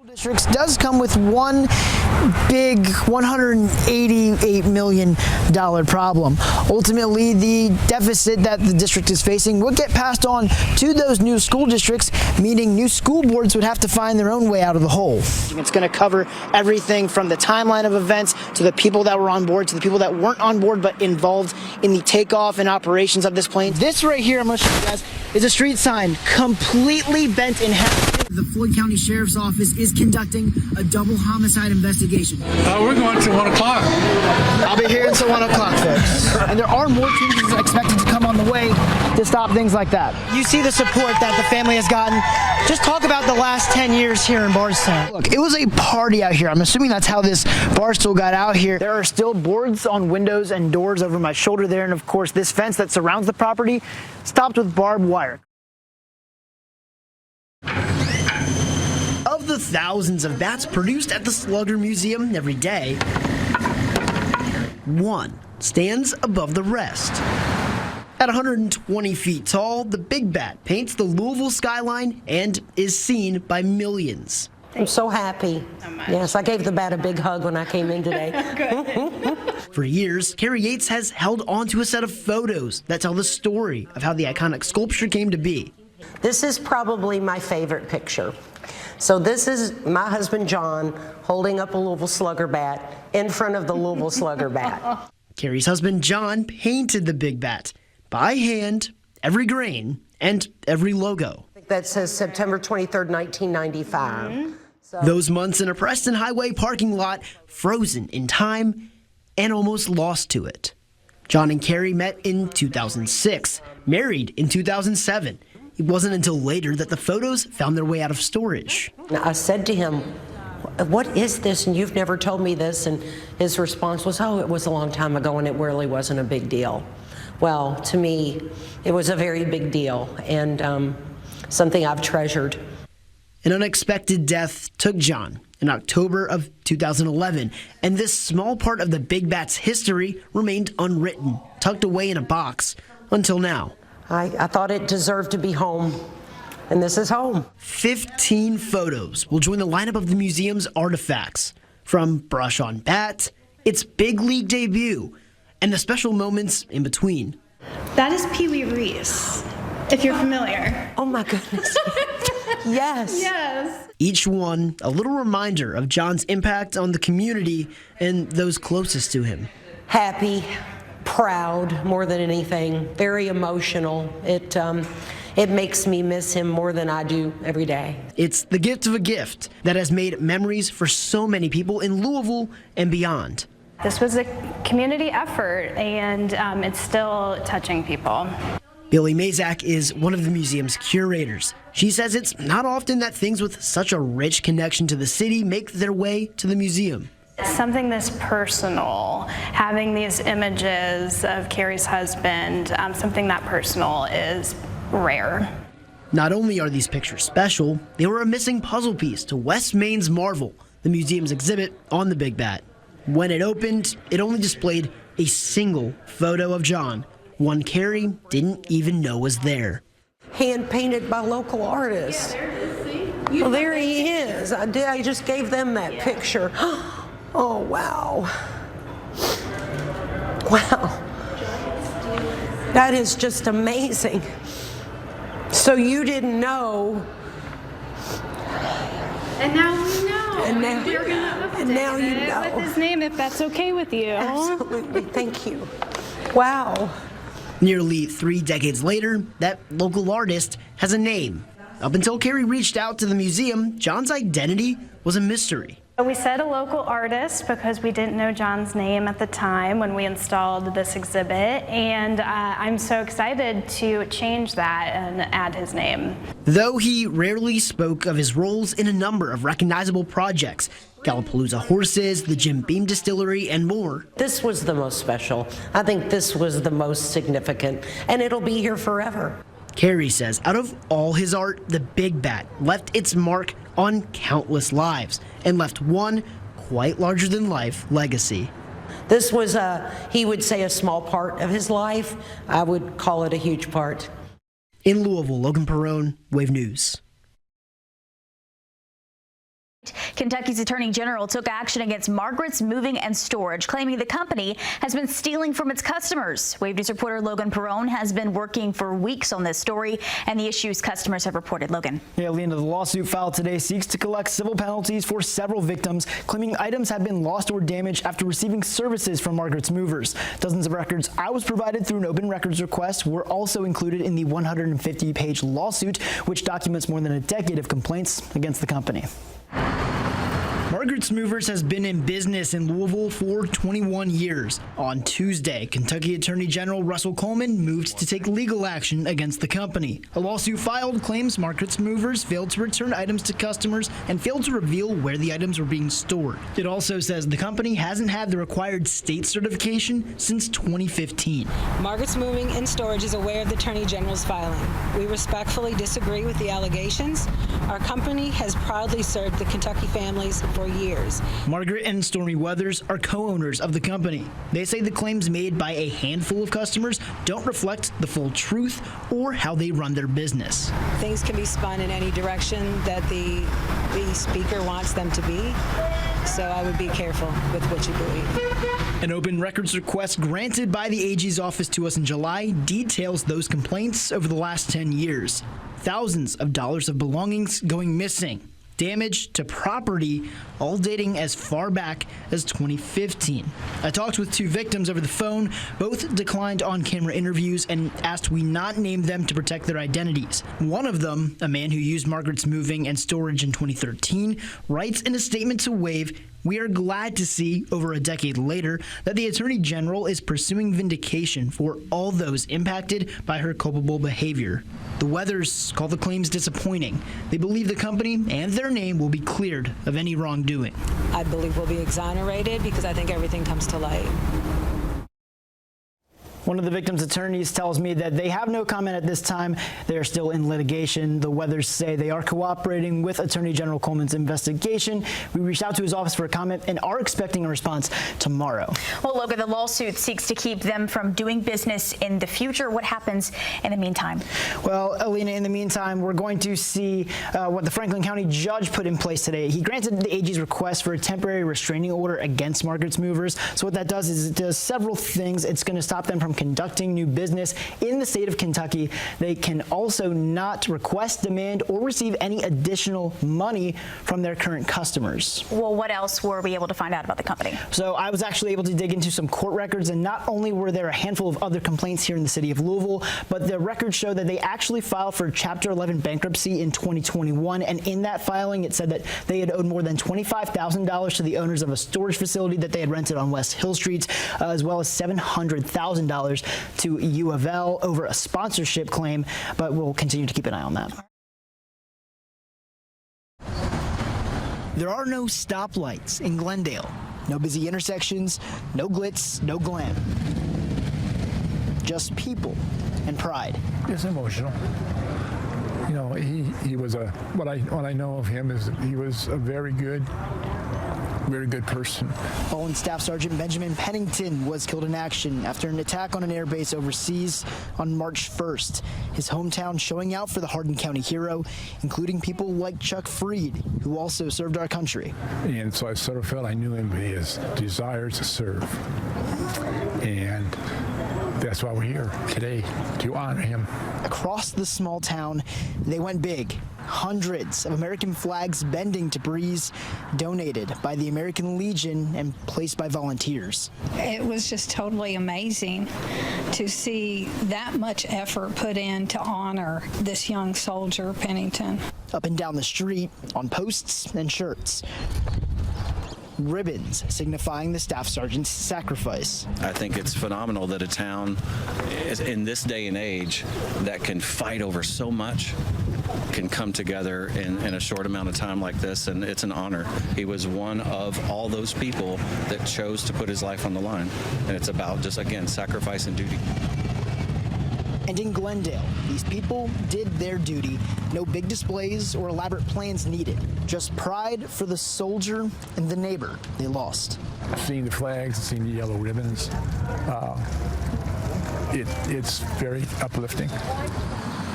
Districts does come with one big $188 million problem. Ultimately, the deficit that the district is facing would get passed on to those new school districts, meaning new school boards would have to find their own way out of the hole. It's going to cover everything from the timeline of events to the people that were on board to the people that weren't on board but involved in the takeoff and operations of this plane. This right here, I'm going to show you guys, is a street sign completely bent in half. The Floyd County Sheriff's Office is conducting a double homicide investigation. We're going to 1 o'clock. I'll be here until 1 o'clock, folks. And there are more changes expected to come on the way to stop things like that. You see the support that the family has gotten. Just talk about the last 10 years here in Bardstown. Look, it was a party out here. I'm assuming that's how this Barstool got out here. There are still boards on windows and doors over my shoulder there. And of course, this fence that surrounds the property stopped with barbed wire. Of the thousands of bats produced at the Slugger Museum every day, one stands above the rest. At 120 feet tall, the big bat paints the Louisville skyline and is seen by millions. I'm so happy. Yes, I gave the bat a big hug when I came in today. For years, Carrie Yates has held onto a set of photos that tell the story of how the iconic sculpture came to be. This is probably my favorite picture. So this is my husband John holding up a Louisville Slugger bat in front of the Louisville Slugger bat. Carrie's husband John painted the big bat by hand, every grain and every logo. That says September 23rd, 1995. Those months in a Preston Highway parking lot, frozen in time and almost lost to it. John and Carrie met in 2006, married in 2007. It wasn't until later that the photos found their way out of storage. I said to him, "What is this? And you've never told me this." And his response was, "Oh, it was a long time ago and it really wasn't a big deal." Well, to me, it was a very big deal and something I've treasured. An unexpected death took John in October of 2011, and this small part of the big bat's history remained unwritten, tucked away in a box, until now. I thought it deserved to be home, and this is home. 15 photos will join the lineup of the museum's artifacts, from Brush on Bat, its big league debut, and the special moments in between. That is Pee Wee Reese, if you're familiar. Oh my goodness. Yes. Yes. Each one a little reminder of John's impact on the community and those closest to him. Happy, proud, more than anything, very emotional. It makes me miss him more than I do every day. It's the gift of a gift that has made memories for so many people in Louisville and beyond. This was a community effort, and it's still touching people. Billy Mazak is one of the museum's curators. She says it's not often that things with such a rich connection to the city make their way to the museum. Something this personal, having these images of Carrie's husband, something that personal is rare. Not only are these pictures special, they were a missing puzzle piece to West Maine's Marvel, the museum's exhibit on the Big Bat. When it opened, it only displayed a single photo of John, one Carrie didn't even know was there. Hand painted by local artists. Well, there he is. I just gave them that picture. Oh, wow. Wow. That is just amazing. So you didn't know. And now we know. And now, we're gonna and now you know. with his name, if that's okay with you. Absolutely. Thank you. Wow. Nearly 3 decades later, that local artist has a name. Up until Carrie reached out to the museum, John's identity was a mystery. We said a local artist because we didn't know John's name at the time when we installed this exhibit, and I'm so excited to change that and add his name. Though he rarely spoke of his roles in a number of recognizable projects, Galapalooza Horses, the Jim Beam Distillery, and more. This was the most special. I think this was the most significant, and it'll be here forever. Carrie says out of all his art, the Big Bat left its mark on countless lives and left one quite larger than life legacy. This was, he would say, a small part of his life. I would call it a huge part. In Louisville, Logan Perrone, Wave News. Kentucky's Attorney General took action against Margaret's Moving and Storage, claiming the company has been stealing from its customers. Wave News reporter Logan Perrone has been working for weeks on this story and the issues customers have reported. Logan. Yeah, Lena, the lawsuit filed today seeks to collect civil penalties for several victims, claiming items have been lost or damaged after receiving services from Margaret's Movers. Dozens of records I was provided through an open records request were also included in the 150-page lawsuit, which documents more than a decade of complaints against the company. Margaret's Movers has been in business in Louisville for 21 years. On Tuesday, Kentucky Attorney General Russell Coleman moved to take legal action against the company. A lawsuit filed claims Margaret's Movers failed to return items to customers and failed to reveal where the items were being stored. It also says the company hasn't had the required state certification since 2015. Margaret's Moving and Storage is aware of the Attorney General's filing. We respectfully disagree with the allegations. Our company has proudly served the Kentucky families for years. Margaret and Stormy Weathers are co-owners of the company. They say the claims made by a handful of customers don't reflect the full truth or how they run their business. Things can be spun in any direction that the speaker wants them to be, so I would be careful with what you believe. An open records request granted by the AG's office to us in July details those complaints over the last 10 years. Thousands of dollars of belongings going missing. Damage to property, all dating as far back as 2015. I talked with two victims over the phone. Both declined on-camera interviews and asked we not name them to protect their identities. One of them, a man who used Margaret's Moving and Storage in 2013, writes in a statement to Wave, "We are glad to see, over a decade later, that the Attorney General is pursuing vindication for all those impacted by her culpable behavior." The Weathers call the claims disappointing. They believe the company and their name will be cleared of any wrongdoing. I believe we'll be exonerated because I think everything comes to light. One of the victim's attorneys tells me that they have no comment at this time. They are still in litigation. The Weathers say they are cooperating with Attorney General Coleman's investigation. We reached out to his office for a comment and are expecting a response tomorrow. Well, Logan, the lawsuit seeks to keep them from doing business in the future. What happens in the meantime? Well, Alina, in the meantime, we're going to see what the Franklin County judge put in place today. He granted the AG's request for a temporary restraining order against Margaret's Movers. So what that does is it does several things. It's going to stop them from conducting new business in the state of Kentucky. They can also not request, demand, or receive any additional money from their current customers. Well, what else were we able to find out about the company? So I was actually able to dig into some court records, and not only were there a handful of other complaints here in the city of Louisville, but the records show that they actually filed for Chapter 11 bankruptcy in 2021, and in that filing it said that they had owed more than $25,000 to the owners of a storage facility that they had rented on West Hill Street, as well as $700,000 to U of L over a sponsorship claim, but we'll continue to keep an eye on that. There are no stoplights in Glendale, no busy intersections, no glitz, no glam. Just people and pride. It's emotional. You know, he was what I know of him is that he was a very good person. Fallen Staff Sergeant Benjamin Pennington was killed in action after an attack on an airbase overseas on March 1st. His hometown showing out for the Hardin County hero, including people like Chuck Freed, who also served our country. And so I sort of felt I knew him, his desire to serve. And that's why we're here today, to honor him. Across the small town, they went big. Hundreds of American flags bending to breeze, donated by the American Legion and placed by volunteers. It was just totally amazing to see that much effort put in to honor this young soldier, Pennington. Up and down the street, on posts and shirts. Ribbons signifying the staff sergeant's sacrifice. I think it's phenomenal that a town in this day and age that can fight over so much can come together in a short amount of time like this, and it's an honor. He was one of all those people that chose to put his life on the line, and it's about just, again, sacrifice and duty. And in Glendale, these people did their duty. No big displays or elaborate plans needed. Just pride for the soldier and the neighbor they lost. I've seen the flags, I've seen the yellow ribbons. It's very uplifting.